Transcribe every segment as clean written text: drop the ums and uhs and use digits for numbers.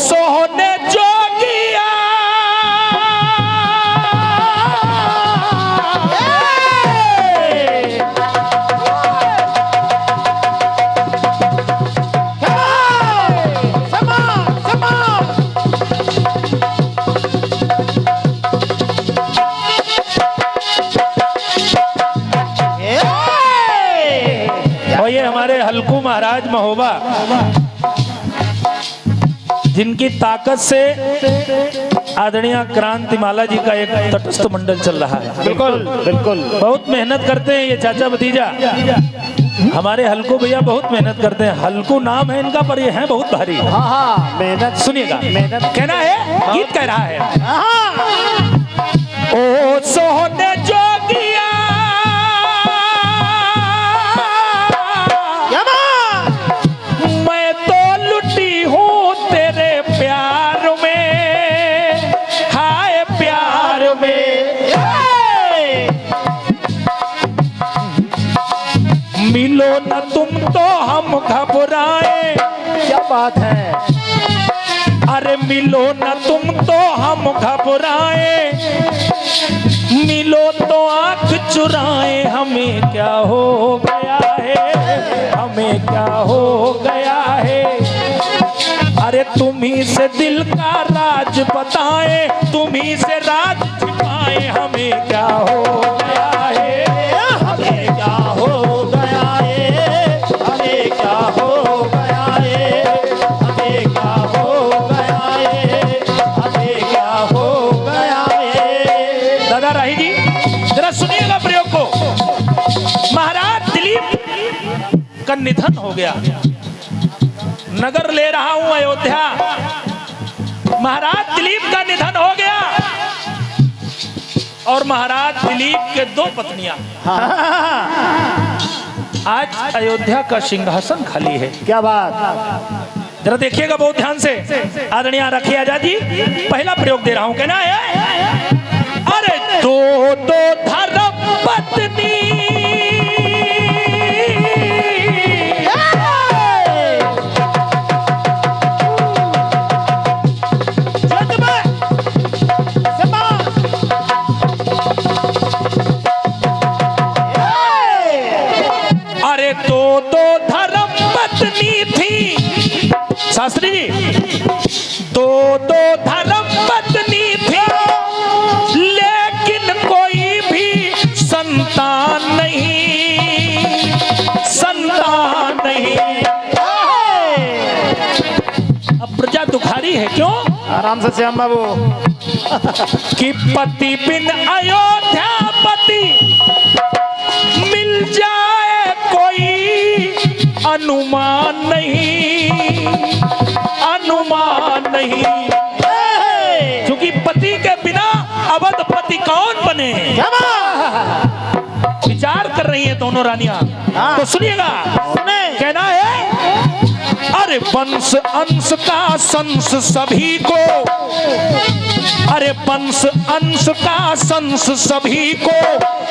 सोहने जोगिया हल्कू महाराज महोबा, जिनकी ताकत से आदरणीय क्रांतिमाला जी का एक तटस्थ मंडल चल रहा है। बिल्कुल बिल्कुल, बहुत मेहनत करते हैं ये चाचा भतीजा, हमारे हल्कू भैया बहुत मेहनत करते हैं। हल्कू नाम है इनका, पर ये है बहुत भारी। हाँ हाँ, मेहनत सुनिएगा, मेहनत कहना है, गीत कह रहा है। ओ सोहने जोगिया मैं तो लुटी हूँ तेरे प्यार में, हाय प्यार में। मिलो न तुम तो हम घबराए, क्या बात है। अरे मिलो न तुम तो हम घबराए, मिलो तो आंख चुराए। हमें क्या हो गया है, हमें क्या हो गया है। अरे तुम्ही से दिल का राज बताए, तुम्ही से राज छिपाए। हमें क्या हो गया है, हमें क्या हो गया है, हमें क्या हो गया है, हमें क्या हो गया है, हमें क्या हो गया है। दादा राही जी जरा सुनिएगा प्रयोग को। महाराज दिलीप का निधन हो गया, नगर ले रहा हूं अयोध्या। महाराज दिलीप का निधन हो गया और महाराज दिलीप के दो पत्नियां। आज अयोध्या का सिंहासन खाली है। क्या बात। जरा देखिएगा बहुत ध्यान से। आदरणीय रखिए आजाद जी, पहला प्रयोग दे रहा हूं, कहना है। अरे दो दो धर्म पत्नी शास्त्री जी, दो दो धर्म पत्नी थी, लेकिन कोई भी संतान नहीं, संतान नहीं। अब प्रजा दुखारी है, क्यों? आराम से श्याम बाबू। कि पति बिन अयोध्यापति मिल जाए कोई अनुमान नहीं, अनुमान नहीं। क्योंकि पति के बिना अवधपति कौन बने। विचार कर रही हैं दोनों रानियां, तो सुनिएगा। कहना है, अरे वंश अंश का संस सभी को, अरे वंश अंश का संस सभी को,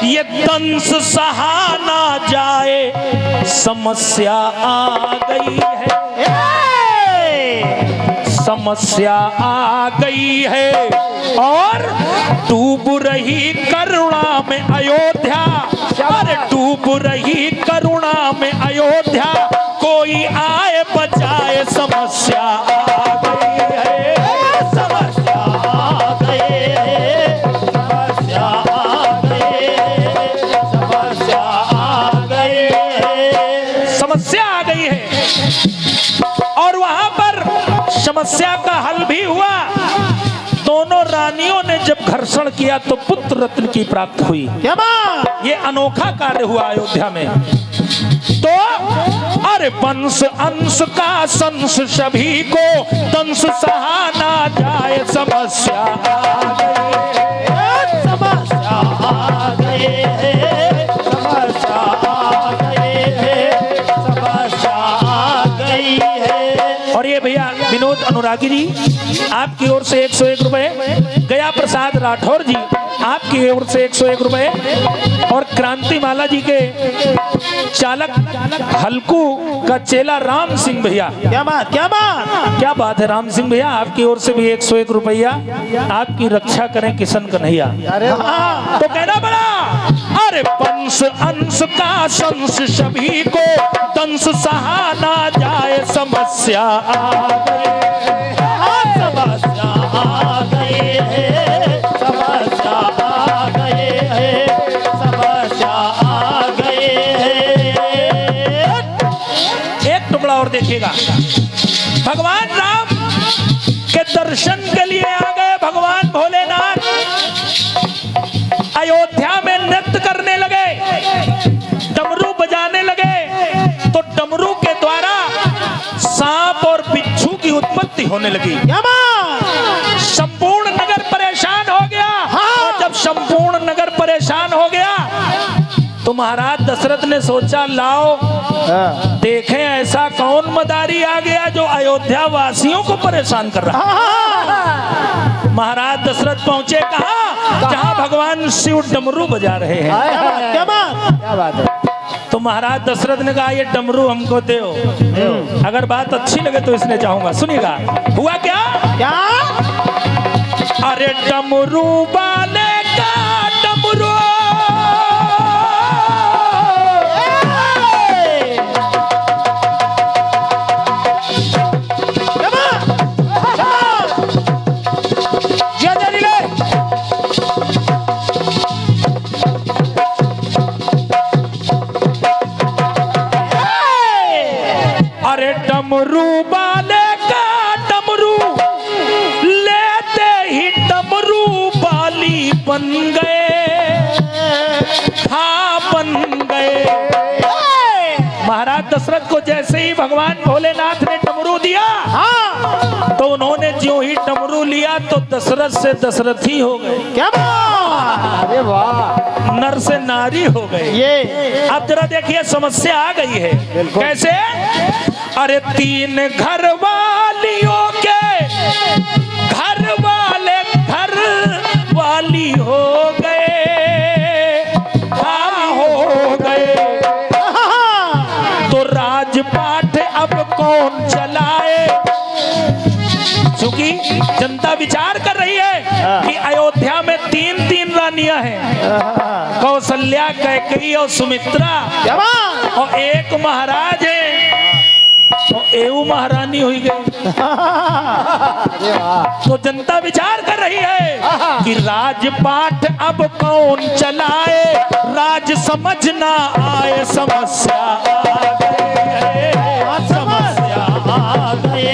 ये दंश सहा ना जाए, समस्या आ गई है, समस्या आ गई है। और डूब रही करुणा में अयोध्या, अरे डूब रही करुणा में अयोध्या, कोई आए बचाए, समस्या आ गई है, समस्या आ गई है, समस्या आ गई है, समस्या आ गई है, समस्या आ गई है। और वहां पर समस्या का हल भी हुआ। दोनों रानियों ने जब घर्षण किया तो पुत्र रत्न की प्राप्त हुई। ये अनोखा कार्य हुआ अयोध्या में। तो अरे वंश अंश का संस सभी को, दंश सहा ना जाए, समस्या आ गई है, समस्या आ गई है, समस्या आ गई है, समस्या आ गई है। और ये भैया विनोद अनुरागी जी आपकी ओर से 101 रुपए, गया प्रसाद राठौर जी आपकी ओर से 101 रुपए, और क्रांति माला जी के चालक हल्कू का चेला राम सिंह भैया, क्या बात, क्या बात। क्या बात है राम सिंह भैया, आपकी ओर से भी 101 रुपया। आपकी रक्षा करें किशन कन्हैया। अरे वाह, तो कहना बड़ा, अरे पंस अंश का शंस सभी को दंश सहा ना जाए, समस्या आ गए, समस्या आ गए है, समस्या आ गए है, समस्या आ गए है। एक टुकड़ा और देखिएगा, भगवान राम के दर्शन के लिए आ गए भगवान भोलेनाथ, अयोध्या में नृत्य करने लगे, डमरू बजाने लगे, तो डमरू के द्वारा सांप और बिच्छू की उत्पत्ति होने लगी। क्या बात। संपूर्ण नगर परेशान हो गया। और जब संपूर्ण नगर परेशान हो गया तो महाराज दशरथ ने सोचा, लाओ देखें ऐसा कौन मदारी आ गया जो अयोध्या वासियों को परेशान कर रहा है। महाराज दशरथ पहुंचे कहां, जहां भगवान शिव डमरू बजा रहे हैं। क्या बात, क्या बात है। तो महाराज दशरथ ने कहा, ये डमरू हमको दो, अगर बात अच्छी लगे तो इसने चाहूंगा। सुनिएगा हुआ क्या, क्या। अरे डमरू वाले का डमरू, डमरू वाले का डमरू लेते ही डमरू वाली बन गए, हाँ बन गए। महाराज दशरथ को जैसे ही भगवान भोलेनाथ ने डमरू दिया, तो उन्होंने जो ही डमरू लिया तो दशरथ से दशरथी हो गए। क्या बात, अरे वाह, नर से नारी हो गए। ये अब जरा देखिए समस्या आ गई है, कैसे, अरे तीन घर वालियों के घर वाले घर वाली हो गए, हाँ हो गए, तो राजपाट अब कौन चलाए। क्योंकि जनता विचार कर रही है कि अयोध्या में तीन तीन रानियां हैं, कौशल्या, कैकेयी और सुमित्रा, और एक महाराज है, तो एवं महारानी हुई गई। तो जनता विचार कर रही है कि राजपाट अब कौन चलाए, राज समझ ना आए, समस्या आ गए, समस्या आ गए,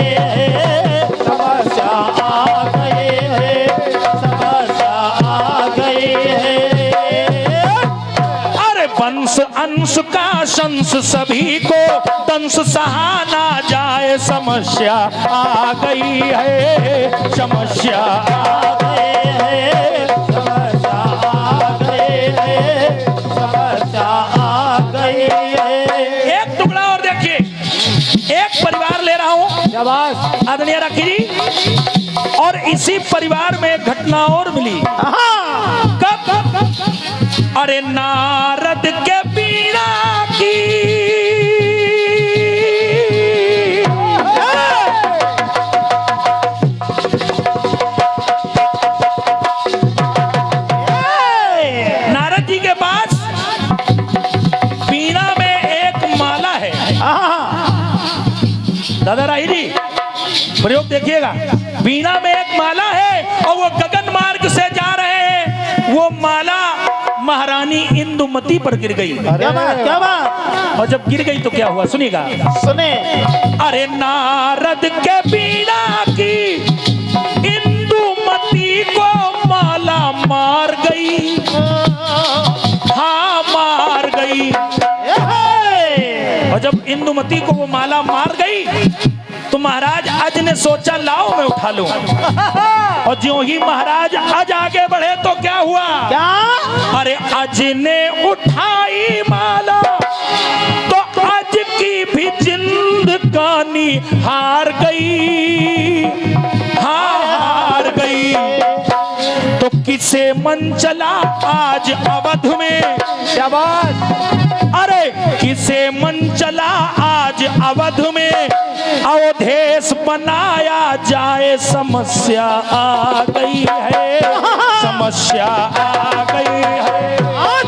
समस्या आ गए, समस्या आ गए। अरे वंश अंश का शंस सभी को दंश सहा ना जाए, समस्या आ गई है, समस्या आ गई है, समस्या आ गई है, समस्या आ गई है। एक टुकड़ा और देखिए, एक परिवार ले रहा हूं आदरणीय राखी जी, और इसी परिवार में एक घटना और मिली। कब, अरे नारद के बीड़ा की, नारद जी के पास बीड़ा में एक माला है। दादा राही जी प्रयोग देखिएगा, बीड़ा में एक माला है और वो गगन मार्ग से जा रहे हैं, वो माला महारानी इंदुमती पर गिर गई। क्या बात, क्या बात। और जब गिर गई तो क्या हुआ, सुनिएगा, सुने। अरे नारद के बीड़ा की इंदुमती को माला मार गई, हाँ मार गई। और जब इंदुमती को वो माला मार गई तो महाराज अज ने सोचा, लाओ मैं उठा लूं। और ज्यों ही महाराज अज आगे बढ़े तो क्या हुआ, क्या, अरे अज ने उठाई माला तो अज की भी जिंदगानी हार गई, हाँ मन चला आज अवध में, शाबाश। अरे किसे मन चला आज अवध में, अवधेश बनाया जाए समस्या आ गई है, समस्या आ गई है,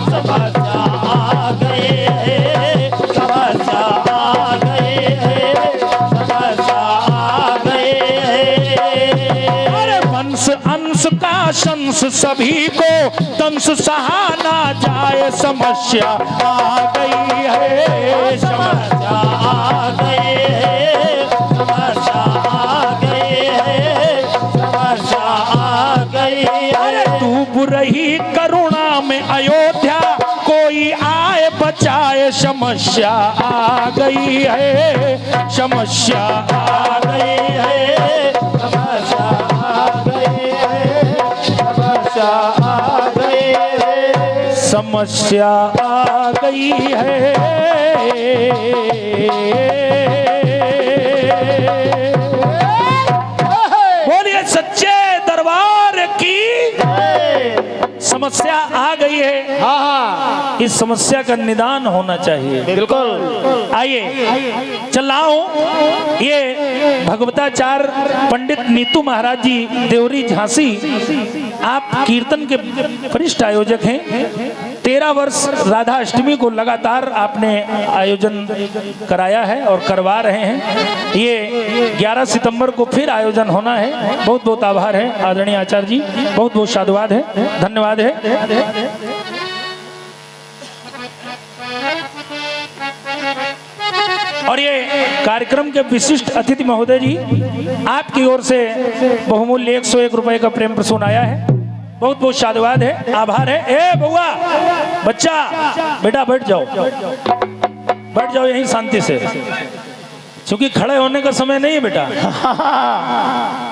समस्या आ गई है, समस्या आ गई है, समस्या आ गई है। अरे वंश अंश का शंस सभी को दंश सहाना जाए, समस्या आ गई है, समस्या आ गई है, समस्या आ गई है, समस्या आ गई अरे है। डूब रही करुणा में अयोध्या, कोई आए बचाए, समस्या आ गई है, समस्या आ गई है, समस्या आ गई है, समस्या आ गई है। समस्या आ गई है। बोलिए सच्चे दरबार की, समस्या आ गई है, हाँ हाँ इस समस्या का निदान होना चाहिए। बिल्कुल। आइए चलाओ, ये भगवताचार्य पंडित नीतू महाराज जी देवरी झांसी, आप कीर्तन के वरिष्ठ आयोजक हैं। 13 वर्ष राधा अष्टमी को लगातार आपने आयोजन कराया है और करवा रहे हैं। ये 11 सितंबर को फिर आयोजन होना है। बहुत बहुत आभार है आदरणीय आचार्य जी, बहुत बहुत साधुवाद है, धन्यवाद है। और ये कार्यक्रम के विशिष्ट अतिथि महोदय जी, आपकी ओर से बहुमूल्य 101 रुपए का प्रेम प्रसून आया है। बहुत बहुत साधुवाद है, आभार है। ए बउआ, बच्चा, बेटा बैठ जाओ, बैठ जाओ यहीं शांति से, क्योंकि खड़े होने का समय नहीं है बेटा।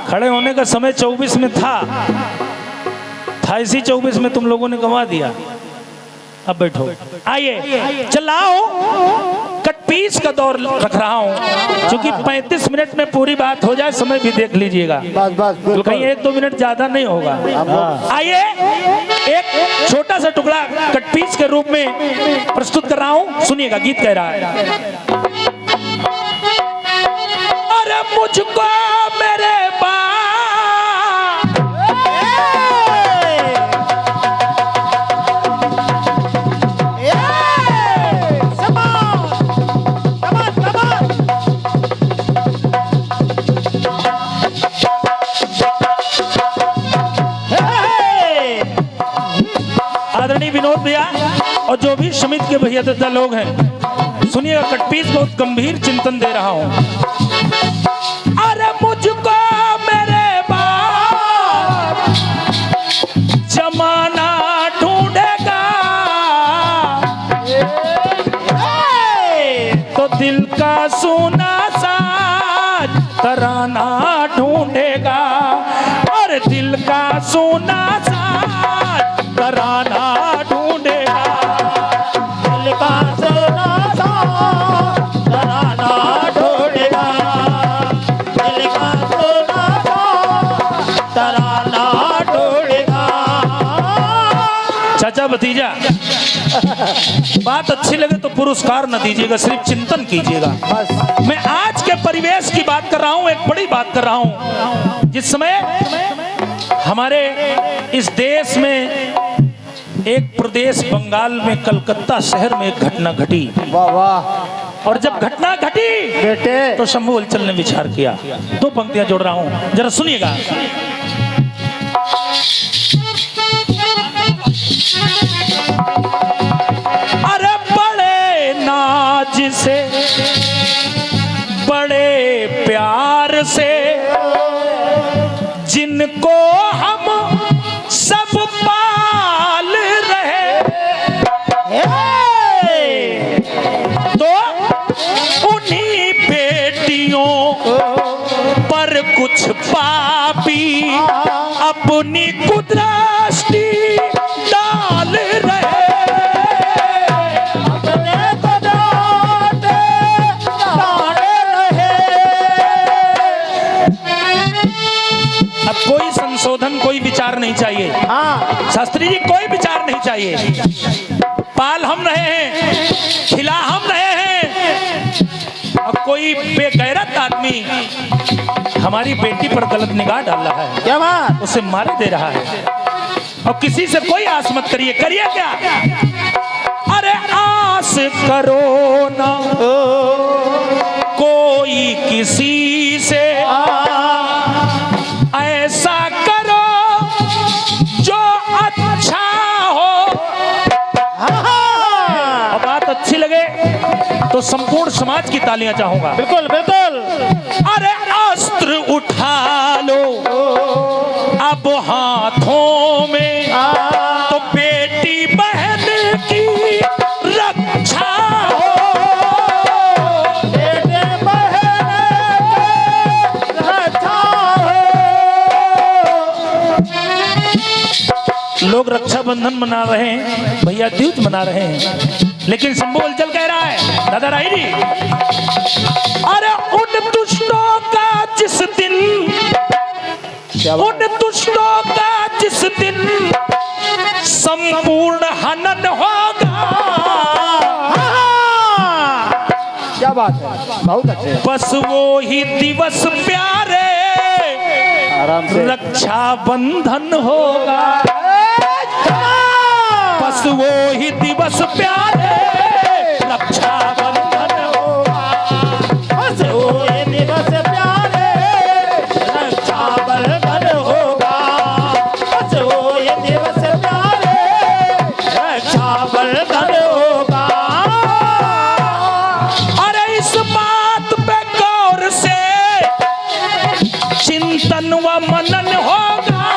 खड़े होने का समय 24 में था इसी 24 में तुम लोगों ने गंवा दिया। अब बैठो। आइए चलाओ, कटपीस का दौर रख रहा हूं, क्योंकि 35 मिनट में पूरी बात हो जाए, समय भी देख लीजिएगा, बस बस तो कहीं 1-2 मिनट ज्यादा नहीं होगा। आइए एक छोटा सा टुकड़ा कटपीस के रूप में प्रस्तुत कर रहा हूं, सुनिएगा। गीत कह रहा है, अरे मुझको मेरे आदरणीय विनोद भैया और जो भी समिति के भैया दादा लोग हैं, सुनिएगा। कटपीस बहुत गंभीर चिंतन दे रहा हूं। अरे मुझको मेरे बाप जमाना ढूंढेगा, तो दिल का सोना साज तराना ढूंढेगा, और दिल का सोना साज तराना ढूंढेगा, दिल का सोना सा तराना ढूंढेगा, दिल का सोना सा तराना ढूंढेगा। चाचा भतीजा, बात अच्छी लगे तो पुरस्कार न दीजिएगा, सिर्फ चिंतन कीजिएगा। बस मैं आज के परिवेश की बात कर रहा हूं, एक बड़ी बात कर रहा हूं। जिस समय हमारे इस देश में एक प्रदेश बंगाल में कलकत्ता शहर में एक घटना घटी, वाह वाह, और जब घटना घटी बेटे तो शंभू हलचल ने विचार किया। 2 पंक्तियां जोड़ रहा हूं, जरा सुनिएगा। अरे बड़े नाज से, बड़े प्यार से, जिनको हम सब पाल रहे, तो उन्हीं बेटियों पर कुछ पापी अपनी कुदृष्टि डाल रहे। अब कोई संशोधन, कोई विचार नहीं चाहिए। हाँ शास्त्री जी कोई विचार नहीं चाहिए। पाल हम रहे हैं, खिला हम रहे हैं, और कोई बेगैरत आदमी हमारी बेटी पर गलत निगाह डाल रहा है, क्या बात। उसे मार दे रहा है, और किसी से कोई आस मत करिए। करिए क्या? अरे आस करो ना कोई किसी से, ऐसा करो जो अच्छा हो। अब बात अच्छी लगे तो संपूर्ण समाज की तालियां चाहूंगा। बिल्कुल बिल्कुल। अरे अस्त्र उठा लो अब हाथों में, तो बेटी बहन की रक्षा हो। बेटे बहन की रक्षा हो। लोग रक्षाबंधन मना रहे हैं, भैया दूज मना रहे हैं, लेकिन शंभू हलचल कह रहा है, दादा राय जी, अरे उन दुष्टों का जिस दिन, उन दुष्टों का जिस दिन संपूर्ण हनन होगा, क्या बात है, बहुत अच्छे। बस वो ही दिवस प्यारे आराम से। रक्षाबंधन होगा। बस वो ही दिवस प्यारे रक्षाबंधन होगा। बस वो ये दिवस प्यारे रक्षाबंधन होगा। बस वो ये दिवस प्यारे रक्षाबंधन होगा। अरे इस बात पे गौर से चिंतन व मनन होगा।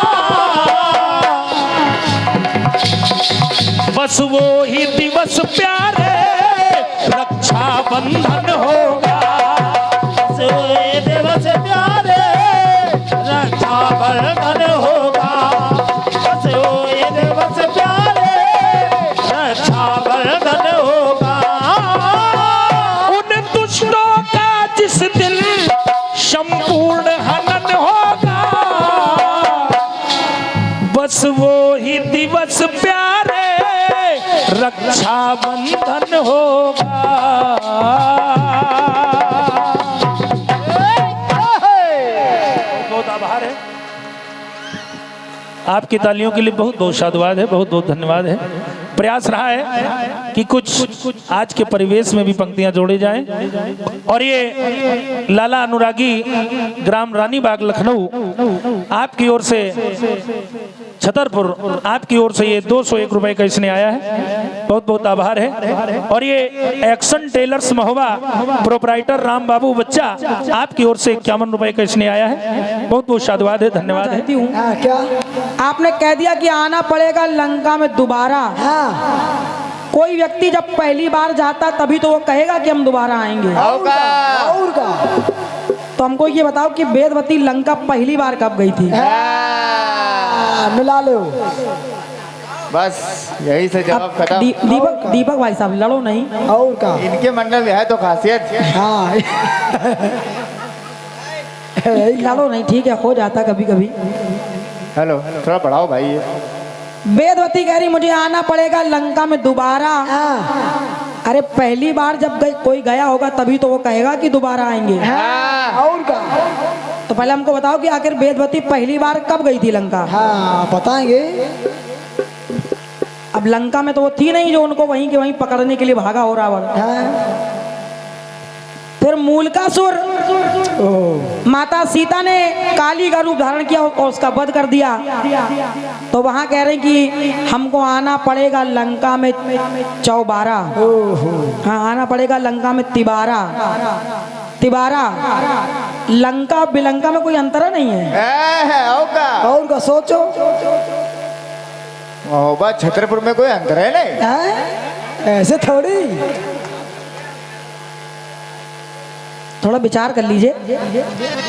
बस वो ही दिवस प्यारे रक्षाबंधन होगा। बस वो ये दिवस प्यारे रक्षाबंधन होगा। बस वो ये दिवस प्यारे रक्षाबंधन होगा। उन दुष्टों का जिस दिन संपूर्ण हनन होगा, बस वो ही दिवस प्यारे रक्षाबंधन होगा। बहुत आभार है आपकी तालियों के लिए, बहुत बहुत साधुवाद है, बहुत बहुत धन्यवाद है। प्रयास रहा है कि कुछ आज के परिवेश में भी पंक्तियां जोड़ी जाएं, और ये लाला अनुरागी ग्राम रानीबाग लखनऊ आपकी ओर से, छतरपुर आपकी ओर से ये 201 रुपए का इसने आया है, बहुत बहुत आभार है। और ये action tailors Mahoba proprietor Ram Babu बच्चा आपकी ओर से 51 रुपए का इसने आया है, बहुत बहुत साधुवाद है, धन्यवाद है। क्या आपने कह दिया कि आना पड़ेगा लंका में दोबारा। कोई व्यक्ति जब पहली बार जाता तभी तो वो कहेगा कि हम दोबारा आएंगे। और तो हमको ये बताओ कि वेदवती लंका पहली बार कब गई थी? मिला लो बस यही से जवाब खत्म। दीपक भाई साहब लड़ो नहीं। और का इनके मंडल में है तो खासियत। हाँ लड़ो नहीं, ठीक है, हो जाता कभी कभी। हेलो थोड़ा बढ़ाओ भाई ये। वेदवती कह रही मुझे आना पड़ेगा लंका में दोबारा। अरे पहली बार जब कोई गया होगा तभी तो वो कहेगा कि दोबारा आएंगे। और का तो पहले हमको बताओ कि आखिर वेदवती पहली बार कब गई थी लंका? हाँ बताएंगे। अब लंका में तो वो थी नहीं जो उनको वहीं के वहीं पकड़ने के लिए भागा हो रावण। फिर मूलकासुर माता सीता ने काली का रूप धारण किया और उसका वध कर दिया। तो वहां कह रहे कि हमको आना पड़ेगा लंका में चौबारा। हाँ आना पड़ेगा लंका में तिबारा। तिबारा लंका बिलंका में कोई अंतर नहीं है। और का सोचो छतरपुर में कोई अंतर है नहीं। ऐसे थोड़ी, थोड़ा विचार कर लीजिए।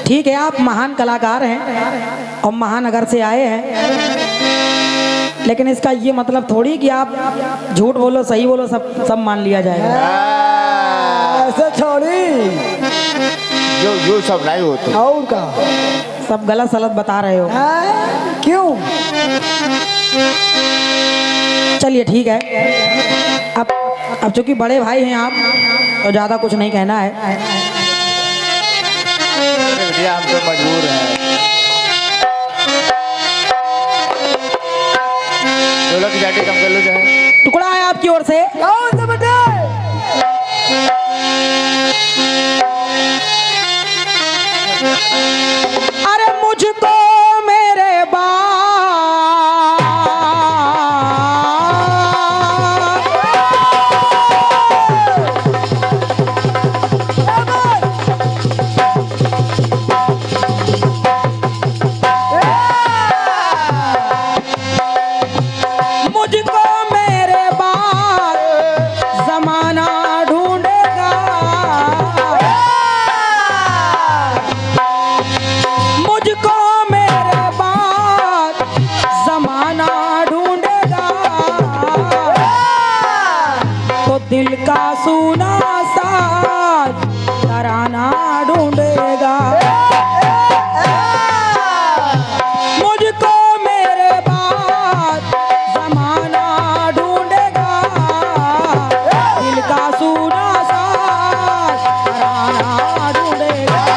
ठीक है आप महान कलाकार हैं और महानगर से आए हैं, लेकिन इसका ये मतलब थोड़ी कि आप झूठ बोलो सही बोलो सब मान लिया जाएगा। ऐसे थोड़ी जो सब नहीं होते। और का सब गलत सलत बता रहे हो। क्यों? चलिए ठीक है, अब चूंकि बड़े भाई हैं आप तो ज़्यादा कुछ नहीं कहना है। भैया हम तो मजबूर हैं। ढोलक की जाटी कम कर लो चाहे। टुकड़ा है आपकी ओर से। कौन सा बटे? अरे मुझको मेरे मुझको मेरे बाप जमाना ढूंढेगा। मुझको मेरे बाप जमाना ढूंढेगा। तो दिल का सुना साथ तराना ढूंढेगा। मुझको मेरे बाप जमाना ढूंढेगा। दिल का सुना साथ तराना ढूंढेगा।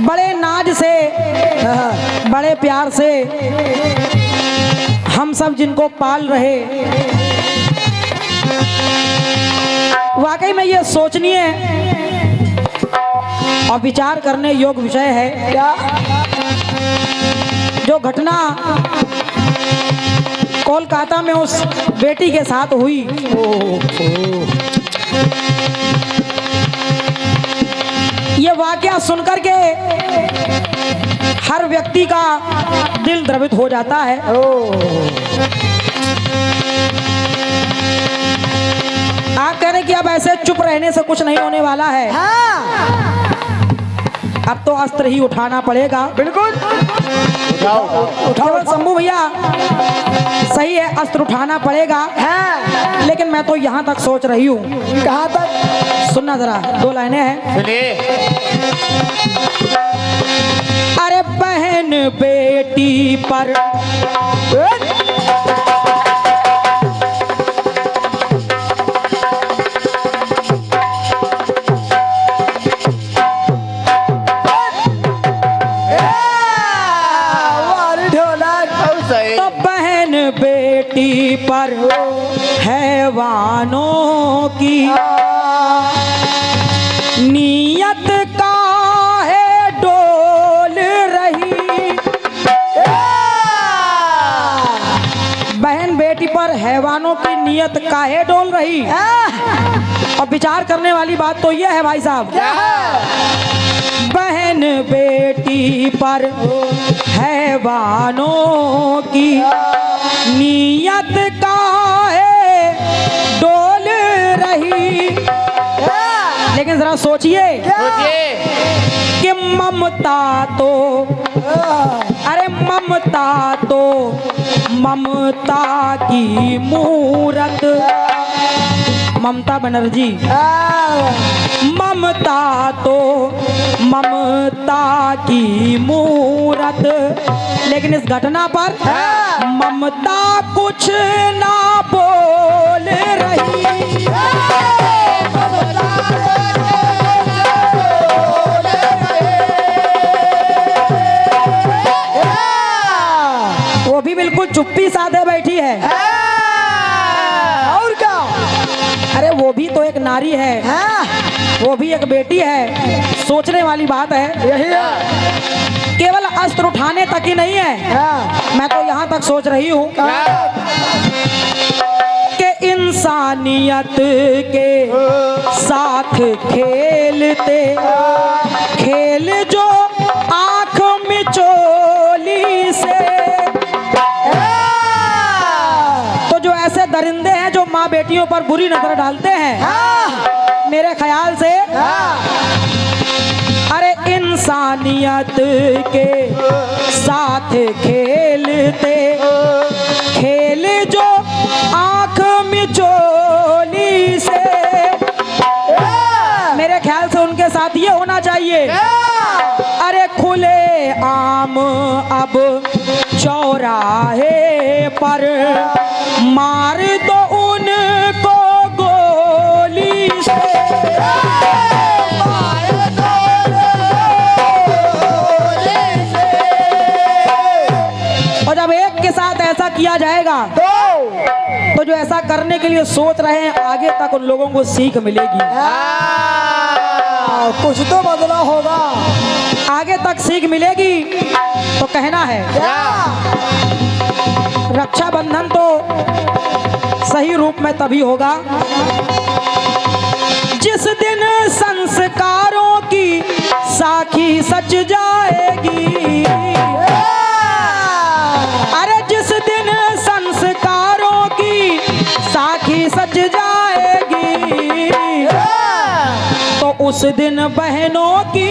बड़े नाज से, बड़े प्यार से हम सब जिनको पाल रहे, वाकई में ये सोचनीय और विचार करने योग्य विषय है। क्या जो घटना कोलकाता में उस बेटी के साथ हुई, ये वाकया सुनकर के हर व्यक्ति का दिल द्रवित हो जाता है। आप कह रहे हैं कि अब ऐसे चुप रहने से कुछ नहीं होने वाला है। अब तो अस्त्र ही उठाना पड़ेगा। बिल्कुल केवल शंभू भैया सही है, अस्त्र उठाना पड़ेगा। लेकिन मैं तो यहाँ तक सोच रही हूँ। कहाँ तक? सुनना जरा, दो लाइनें हैं। सुनिए। अरे बहन बेटी पर तो बहन बेटी पर हैवानों की नियत का है डोल रही। बहन बेटी पर हैवानों की नियत काहे डोल रही। और विचार करने वाली बात तो यह है भाई साहब, बहन बेटी पर हैवानों की नियत काहे डोल रही। लेकिन जरा सोचिए कि ममता तो, अरे ममता तो ममता की मूरत, ममता बनर्जी, ममता तो ममता की मूरत। लेकिन इस घटना पर ममता कुछ ना बोल रही। वो भी बिल्कुल चुप्पी साधे बैठी है। और क्या? अरे वो भी तो एक नारी है, वो भी एक बेटी है। सोचने वाली बात है। यही है। केवल अस्त्र उठाने तक ही नहीं है, मैं तो यहाँ तक सोच रही हूँ कि इंसानियत के साथ खेलते खेल जो आँख मिचोली से, तो जो ऐसे दरिंदे हैं जो माँ बेटियों पर बुरी नजर डालते हैं, मेरे ख्याल से अरे इंसानियत के साथ खेलते खेल जो आंख मिचोली से, मेरे ख्याल से उनके साथ ये होना चाहिए। अरे खुले आम अब चौराहे पर मार दो उनको गोली से, और जब एक के साथ ऐसा किया जाएगा तो जो ऐसा करने के लिए सोच रहे हैं आगे तक उन लोगों को सीख मिलेगी, कुछ तो बदला होगा, आगे तक सीख मिलेगी। तो कहना है रक्षाबंधन तो सही रूप में तभी होगा जिस दिन संस्कारों की साखी सज जाएगी। अरे जिस दिन संस्कारों की साखी सज जाएगी तो उस दिन बहनों की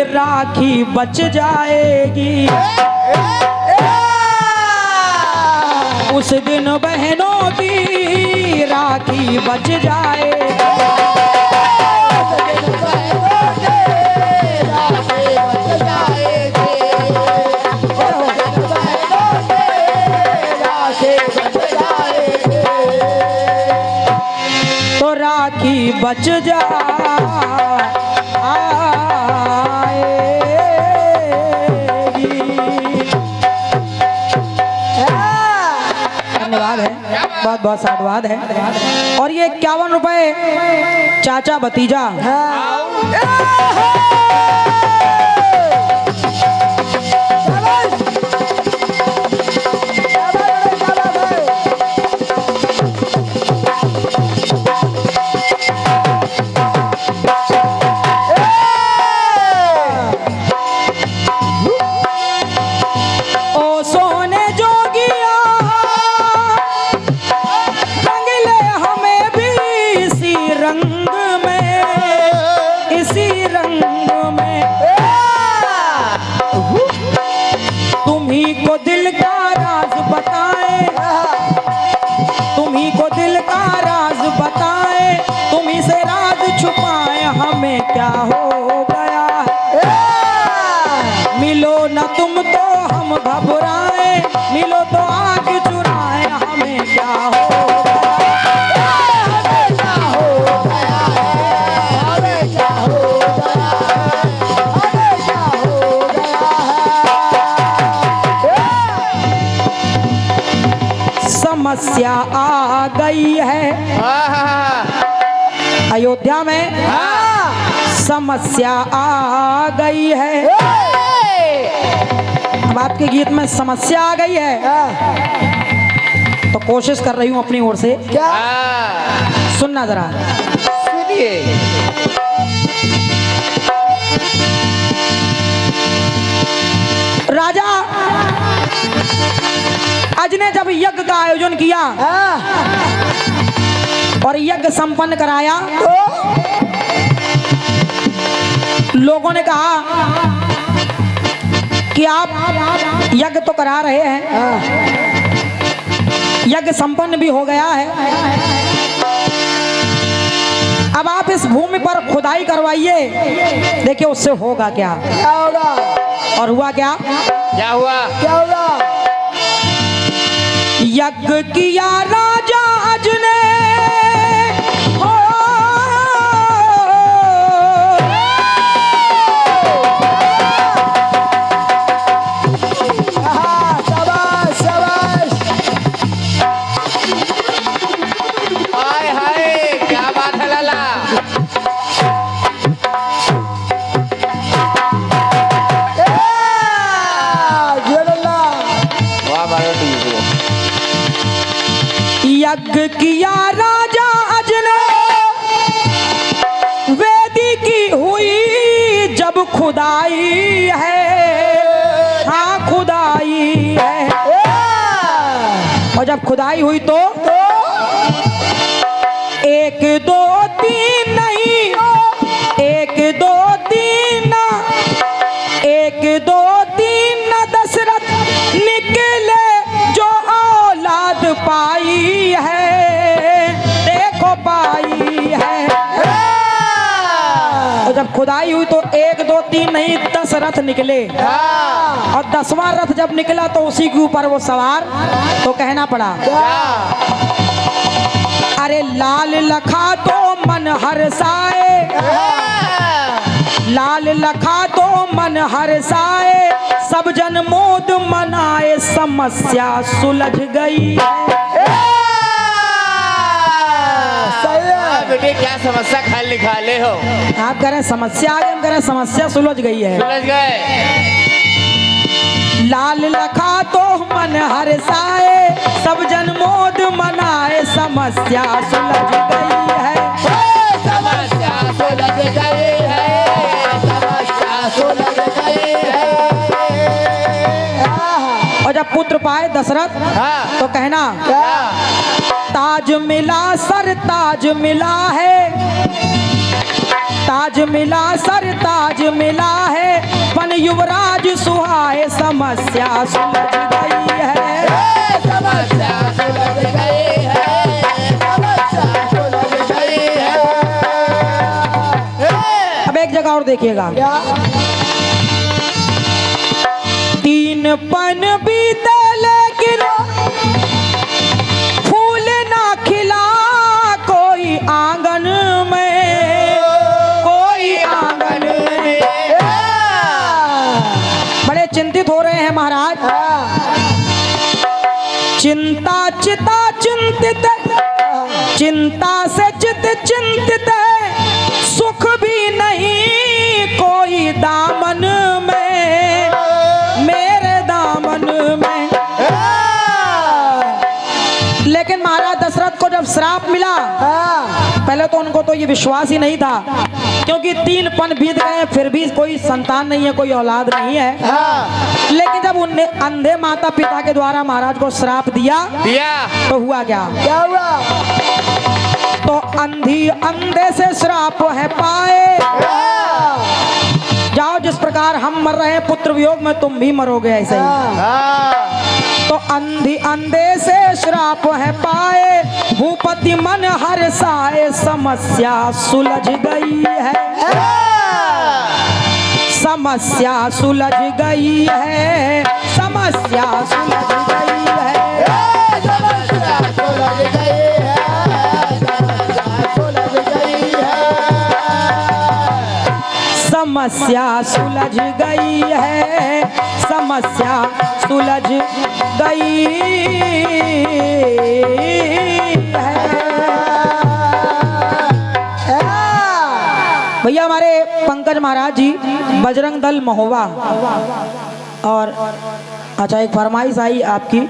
राखी बच जाएगी, उस दिन बहनों की राखी बच जाएगी। तो राखी बच धन्यवाद है, बहुत बहुत साधुवाद है। और ये 51 रुपए चाचा भतीजा क्या हो गया है? मिलो न तुम तो हम घबराए, मिलो तो आग चुराए, हमें क्या हो समस्या आ गई है अयोध्या में, समस्या आ गई है। अब आपके गीत में समस्या आ गई है तो कोशिश कर रही हूं अपनी ओर से, क्या सुनना जरा, सुनिए। राजा अज ने जब यज्ञ का आयोजन किया और यज्ञ संपन्न कराया, लोगों ने कहा कि आप यज्ञ तो करा रहे हैं, यज्ञ संपन्न भी हो गया है, अब आप इस भूमि पर खुदाई करवाइए, देखिए उससे होगा क्या, क्या होगा। और हुआ क्या, क्या हुआ, क्या हुआ। यज्ञ किया राजा अज ने, यज्ञ किया राजा अज ने, वेदी की हुई जब खुदाई है, हाँ खुदाई है, और जब खुदाई हुई तो एक दो तीन नहीं, एक दो तीन ना, एक दो तीन ना दशरथ निकले जो औलाद पाई है, देखो पाई है। और जब खुदाई हुई तो एक दो तीन नहीं 10 रथ निकले, और 10वां रथ जब निकला तो उसी के ऊपर वो सवार, तो कहना पड़ा अरे लाल लखा तो मन हर्षाए, लाल लखा तो मन हर्षाए, सब जन मोद मनाए, समस्या सुलझ गई। बेटे क्या समस्या खाल निकाले हो? आप कह रहे हैं समस्या आ गई, हम कह रहे हैं समस्या सुलझ गई है। सुलझ गए। लाल लखा तो मन हर्षाए, सब जन मोद मनाए, समस्या सुलझ गई है। समस्या सुलझ गई है, समस्या सुलझ गई है। और जब पुत्र पाए दशरथ हाँ। तो कहना ताज मिला सर ताज मिला है, ताज मिला सर ताज मिला है, पन युवराज सुहाए, समस्या सुलझ गई है। समस्या सुलझ गई है, समस्या सुलझ गई है। अब एक जगह और देखिएगा, 3 पन बीते लेकिन फूल ना खिला कोई आंगन में, कोई आंगन में। बड़े चिंतित हो रहे हैं महाराज, चिंता चिता चिंतित, चिंता से चित चिंतित है, सुख भी नहीं कोई दामन में, मेरे दामन में। लेकिन महाराज दशरथ को जब श्राप मिला, पहले तो उनको तो ये विश्वास ही नहीं था, क्योंकि 3 पन बीत गए फिर भी कोई संतान नहीं है, कोई औलाद नहीं है। लेकिन जब उनने अंधे माता पिता के द्वारा महाराज को श्राप दिया तो हुआ क्या? क्या हुआ? तो अंधी अंधे से श्राप है पाए, जाओ जिस प्रकार हम मर रहे हैं पुत्र वियोग में तुम भी मरोगे ऐसे ही। तो अंधी अंधे से श्राप है पाए, भूपति मन हर्षाए, समस्या सुलझ गई है, समस्या सुलझ गई है, समस्या सुलझ गई है, समस्या सुलझ गई है, समस्या सुलझ गई है। समस्या सुलझ गई है, समस्या सुलझ गई है। भैया हमारे पंकज महाराज जी बजरंग दल महोबा, और अच्छा एक फरमाइश आई आपकी।